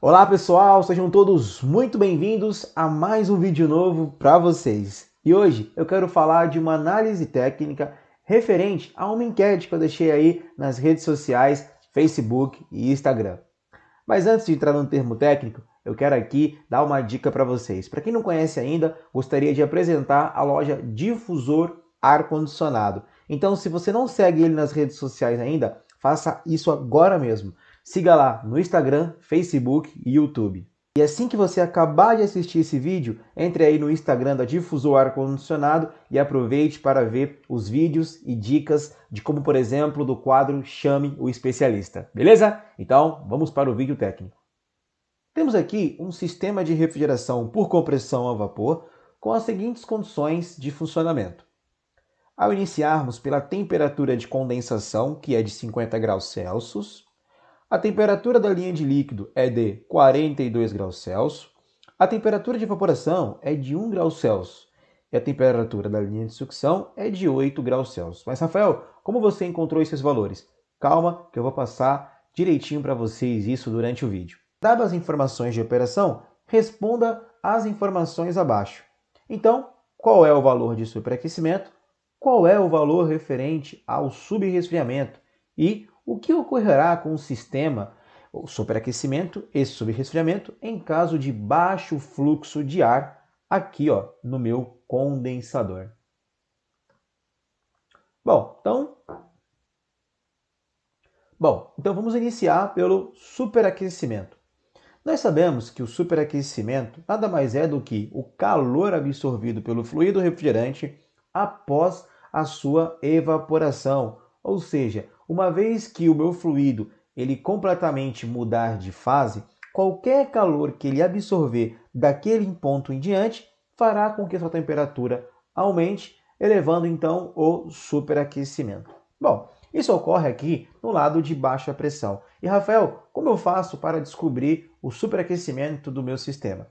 Olá pessoal, sejam todos muito bem-vindos a mais um vídeo novo para vocês. E hoje eu quero falar de uma análise técnica referente a uma enquete que eu deixei aí nas redes sociais, Facebook e Instagram. Mas antes de entrar no termo técnico, eu quero aqui dar uma dica para vocês. Para quem não conhece ainda, gostaria de apresentar a loja Difusor Ar-Condicionado. Então, se você não segue ele nas redes sociais ainda, faça isso agora mesmo. Siga lá no Instagram, Facebook e YouTube. E assim que você acabar de assistir esse vídeo, entre aí no Instagram da Difusor Ar-Condicionado e aproveite para ver os vídeos e dicas de como, por exemplo, do quadro Chame o Especialista. Beleza? Então, vamos para o vídeo técnico. Temos aqui um sistema de refrigeração por compressão a vapor com as seguintes condições de funcionamento. Ao iniciarmos pela temperatura de condensação, que é de 50 graus Celsius, a temperatura da linha de líquido é de 42 graus Celsius, a temperatura de evaporação é de 1 grau Celsius e a temperatura da linha de sucção é de 8 graus Celsius. Mas, Rafael, como você encontrou esses valores? Calma, que eu vou passar direitinho para vocês isso durante o vídeo. Dadas as informações de operação, responda às informações abaixo. Então, qual é o valor de superaquecimento? Qual é o valor referente ao subresfriamento? E o que ocorrerá com o sistema, o superaquecimento e subresfriamento em caso de baixo fluxo de ar aqui no meu condensador? Então vamos iniciar pelo superaquecimento. Nós sabemos que o superaquecimento nada mais é do que o calor absorvido pelo fluido refrigerante após a sua evaporação, ou seja, uma vez que o meu fluido ele completamente mudar de fase, qualquer calor que ele absorver daquele ponto em diante fará com que a sua temperatura aumente, elevando então o superaquecimento. Bom, isso ocorre aqui no lado de baixa pressão. E Rafael, como eu faço para descobrir o superaquecimento do meu sistema?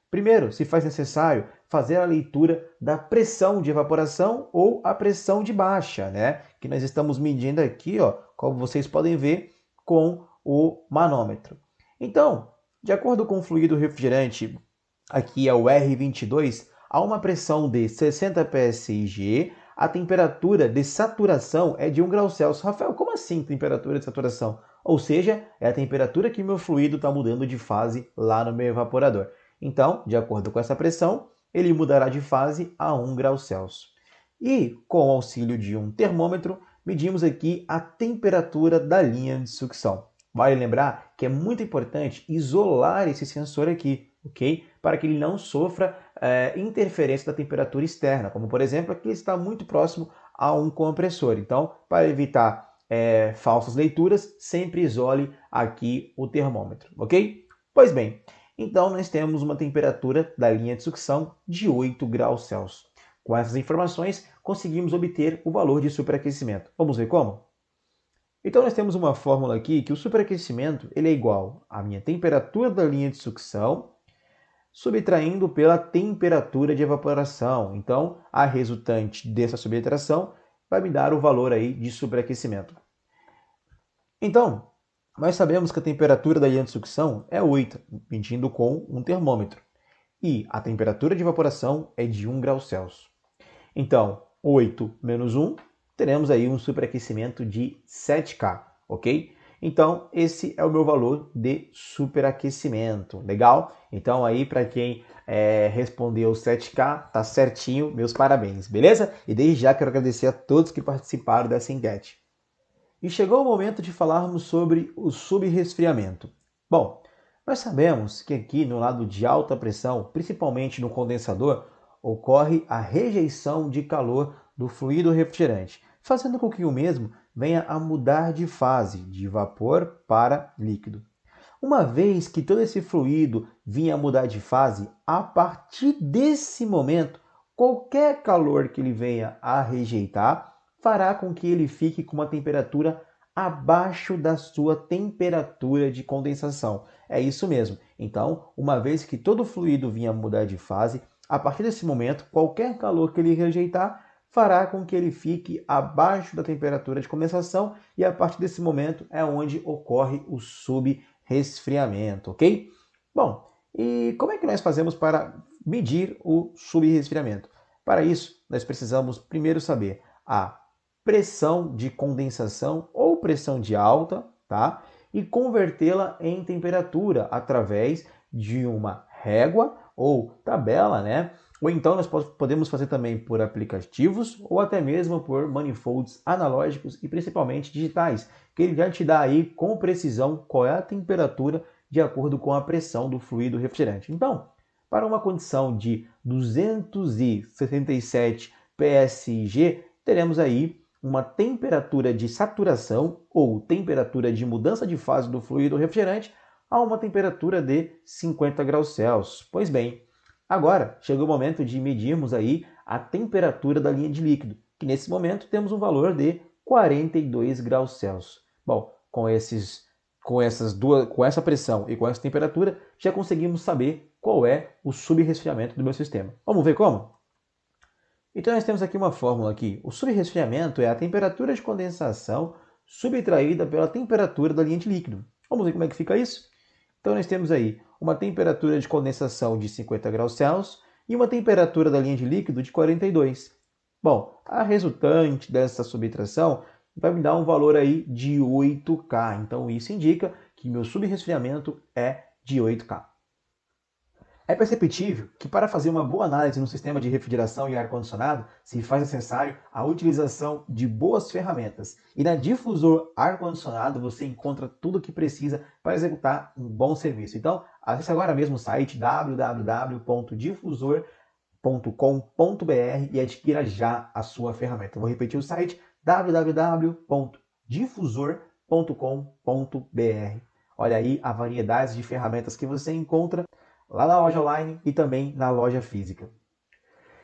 Primeiro, se faz necessário fazer a leitura da pressão de evaporação ou a pressão de baixa, né? Que nós estamos medindo aqui, como vocês podem ver, com o manômetro. Então, de acordo com o fluido refrigerante, aqui é o R22, há uma pressão de 60 psig, a temperatura de saturação é de 1 grau Celsius. Rafael, como assim temperatura de saturação? Ou seja, é a temperatura que meu fluido está mudando de fase lá no meu evaporador. Então, de acordo com essa pressão, ele mudará de fase a 1 grau Celsius. E, com o auxílio de um termômetro, medimos aqui a temperatura da linha de sucção. Vale lembrar que é muito importante isolar esse sensor aqui, ok? Para que ele não sofra interferência da temperatura externa, como por exemplo, aqui está muito próximo a um compressor. Então, para evitar falsas leituras, sempre isole aqui o termômetro, ok? Pois bem, então nós temos uma temperatura da linha de sucção de 8 graus Celsius. Com essas informações, conseguimos obter o valor de superaquecimento. Vamos ver como? Então nós temos uma fórmula aqui que o superaquecimento ele é igual à minha temperatura da linha de sucção subtraindo pela temperatura de evaporação. Então, a resultante dessa subtração vai me dar o valor aí de superaquecimento. Então, nós sabemos que a temperatura da linha de sucção é 8, medindo com um termômetro. E a temperatura de evaporação é de 1 grau Celsius. Então, 8 menos 1, teremos aí um superaquecimento de 7K, ok? Então, esse é o meu valor de superaquecimento, legal? Então, aí, para quem respondeu 7K, tá certinho, meus parabéns, beleza? E desde já quero agradecer a todos que participaram dessa enquete. E chegou o momento de falarmos sobre o subresfriamento. Bom, nós sabemos que aqui no lado de alta pressão, principalmente no condensador, ocorre a rejeição de calor do fluido refrigerante, fazendo com que o mesmo venha a mudar de fase, de vapor para líquido. Uma vez que todo esse fluido vinha a mudar de fase, a partir desse momento, qualquer calor que ele venha a rejeitar fará com que ele fique com uma temperatura abaixo da sua temperatura de condensação. É isso mesmo. Então, uma vez que todo o fluido vinha a mudar de fase, a partir desse momento, qualquer calor que ele rejeitar fará com que ele fique abaixo da temperatura de condensação e a partir desse momento é onde ocorre o subresfriamento, ok? Bom, e como é que nós fazemos para medir o subresfriamento? Para isso, nós precisamos primeiro saber a pressão de condensação ou pressão de alta, tá? E convertê-la em temperatura através de uma régua ou tabela, né? Ou então nós podemos fazer também por aplicativos ou até mesmo por manifolds analógicos e principalmente digitais, que ele já te dá aí com precisão qual é a temperatura de acordo com a pressão do fluido refrigerante. Então, para uma condição de 267 psig, teremos aí uma temperatura de saturação ou temperatura de mudança de fase do fluido refrigerante a uma temperatura de 50 graus Celsius. Pois bem, agora chegou o momento de medirmos aí a temperatura da linha de líquido, que nesse momento temos um valor de 42 graus Celsius. Bom, com essa pressão e com essa temperatura, já conseguimos saber qual é o subresfriamento do meu sistema. Vamos ver como? Então nós temos aqui uma fórmula aqui. O subresfriamento é a temperatura de condensação subtraída pela temperatura da linha de líquido. Vamos ver como é que fica isso? Então nós temos aí uma temperatura de condensação de 50 graus Celsius e uma temperatura da linha de líquido de 42. Bom, a resultante dessa subtração vai me dar um valor aí de 8K. Então isso indica que meu subresfriamento é de 8K. É perceptível que para fazer uma boa análise no sistema de refrigeração e ar-condicionado se faz necessário a utilização de boas ferramentas. E na Difusor Ar-Condicionado você encontra tudo o que precisa para executar um bom serviço. Então, acesse agora mesmo o site www.difusor.com.br e adquira já a sua ferramenta. Eu vou repetir o site www.difusor.com.br. Olha aí a variedade de ferramentas que você encontra lá na loja online e também na loja física.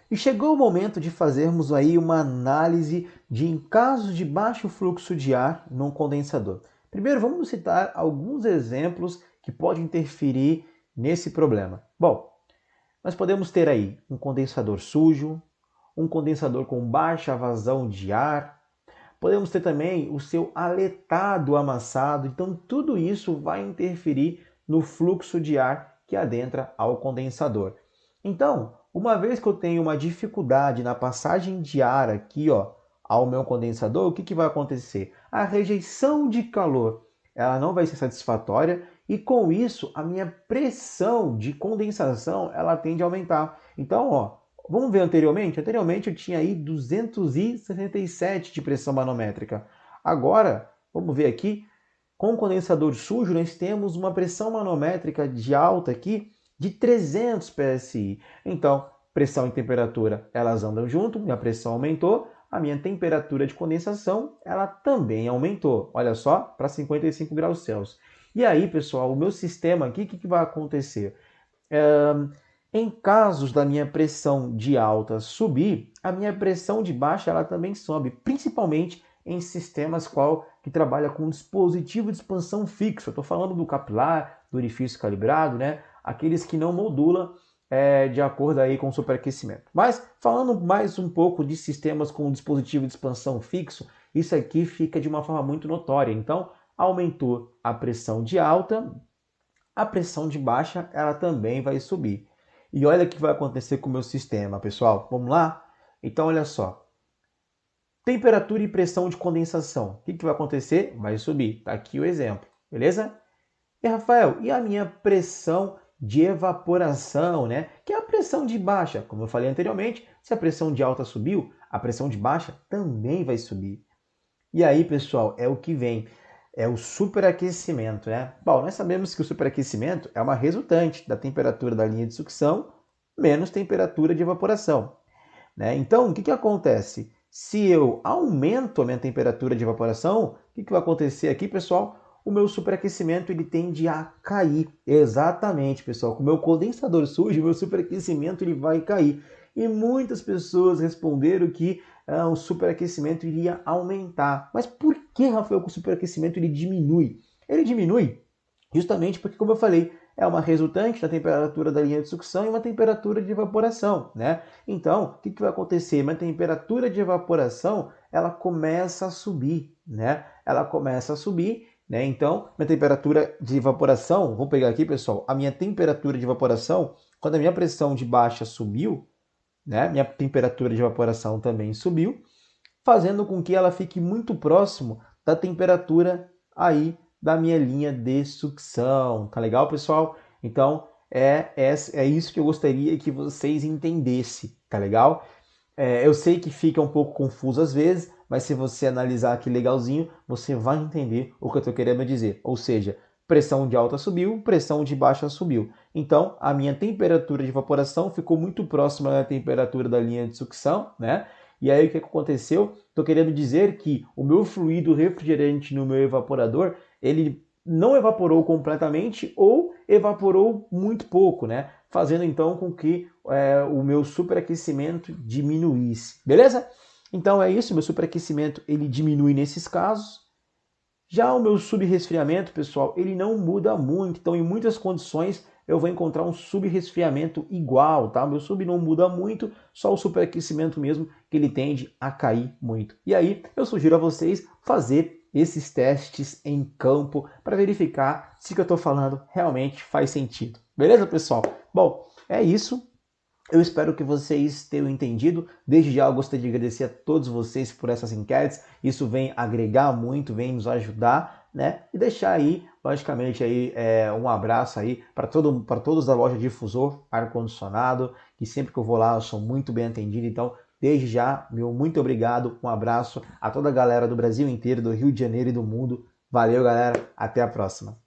E chegou o momento de fazermos aí uma análise de em casos de baixo fluxo de ar num condensador. Primeiro vamos citar alguns exemplos que podem interferir nesse problema. Bom, nós podemos ter aí um condensador sujo, um condensador com baixa vazão de ar, podemos ter também o seu aletado amassado, então tudo isso vai interferir no fluxo de ar que adentra ao condensador. Então, uma vez que eu tenho uma dificuldade na passagem de ar aqui, ó, ao meu condensador, o que vai acontecer? A rejeição de calor, ela não vai ser satisfatória e com isso a minha pressão de condensação, ela tende a aumentar. Então, ó, vamos ver anteriormente? Anteriormente eu tinha aí 267 de pressão manométrica. Agora, vamos ver aqui, com o condensador sujo, nós temos uma pressão manométrica de alta aqui de 300 psi. Então, pressão e temperatura, elas andam junto, minha pressão aumentou, a minha temperatura de condensação, ela também aumentou. Olha só, para 55 graus Celsius. E aí, pessoal, o meu sistema aqui, o que vai acontecer? Em casos da minha pressão de alta subir, a minha pressão de baixa, ela também sobe, principalmente em sistemas que trabalha com dispositivo de expansão fixo. Eu estou falando do capilar, do orifício calibrado, né? Aqueles que não modulam de acordo aí com o superaquecimento. Mas falando mais um pouco de sistemas com dispositivo de expansão fixo, isso aqui fica de uma forma muito notória. Então, aumentou a pressão de alta, a pressão de baixa ela também vai subir. E olha o que vai acontecer com o meu sistema, pessoal. Vamos lá? Então, olha só. Temperatura e pressão de condensação. O que vai acontecer? Vai subir. Está aqui o exemplo. Beleza? E, Rafael, e a minha pressão de evaporação, né? Que é a pressão de baixa. Como eu falei anteriormente, se a pressão de alta subiu, a pressão de baixa também vai subir. E aí, pessoal, é o que vem. É o superaquecimento, né? Bom, nós sabemos que o superaquecimento é uma resultante da temperatura da linha de sucção menos temperatura de evaporação, né? Então, o que acontece? Se eu aumento a minha temperatura de evaporação, o que vai acontecer aqui, pessoal? O meu superaquecimento ele tende a cair. Exatamente, pessoal. Com o meu condensador sujo, o meu superaquecimento ele vai cair. E muitas pessoas responderam que o superaquecimento iria aumentar. Mas por que, Rafael, que o superaquecimento ele diminui? Ele diminui justamente porque, como eu falei, é uma resultante da temperatura da linha de sucção e uma temperatura de evaporação, né? Então, o que vai acontecer? Uma temperatura de evaporação, ela começa a subir, né? Ela começa a subir né? Então, minha temperatura de evaporação, vou pegar aqui, pessoal, a minha temperatura de evaporação, quando a minha pressão de baixa subiu, né? Minha temperatura de evaporação também subiu, fazendo com que ela fique muito próximo da temperatura aí da minha linha de sucção. Tá legal, pessoal? Então, é isso que eu gostaria que vocês entendessem, tá legal? Eu sei que fica um pouco confuso às vezes, mas se você analisar aqui legalzinho, você vai entender o que eu estou querendo dizer. Ou seja, pressão de alta subiu, pressão de baixa subiu. Então, a minha temperatura de evaporação ficou muito próxima da temperatura da linha de sucção, né? E aí o que aconteceu? Estou querendo dizer que o meu fluido refrigerante no meu evaporador, ele não evaporou completamente ou evaporou muito pouco, né? Fazendo então com que o meu superaquecimento diminuísse, beleza? Então é isso, meu superaquecimento ele diminui nesses casos. Já o meu subresfriamento, pessoal, ele não muda muito, então em muitas condições eu vou encontrar um subresfriamento igual, tá? O meu sub não muda muito, só o superaquecimento mesmo que ele tende a cair muito. E aí eu sugiro a vocês fazer esses testes em campo para verificar se o que eu estou falando realmente faz sentido. Beleza, pessoal? Bom, é isso. Eu espero que vocês tenham entendido. Desde já eu gostaria de agradecer a todos vocês por essas enquetes. Isso vem agregar muito, vem nos ajudar, né? E deixar aí, logicamente, aí, um abraço aí para todos da loja Difusor Ar-Condicionado, que sempre que eu vou lá eu sou muito bem atendido. Então, desde já, meu muito obrigado, um abraço a toda a galera do Brasil inteiro, do Rio de Janeiro e do mundo. Valeu, galera. Até a próxima.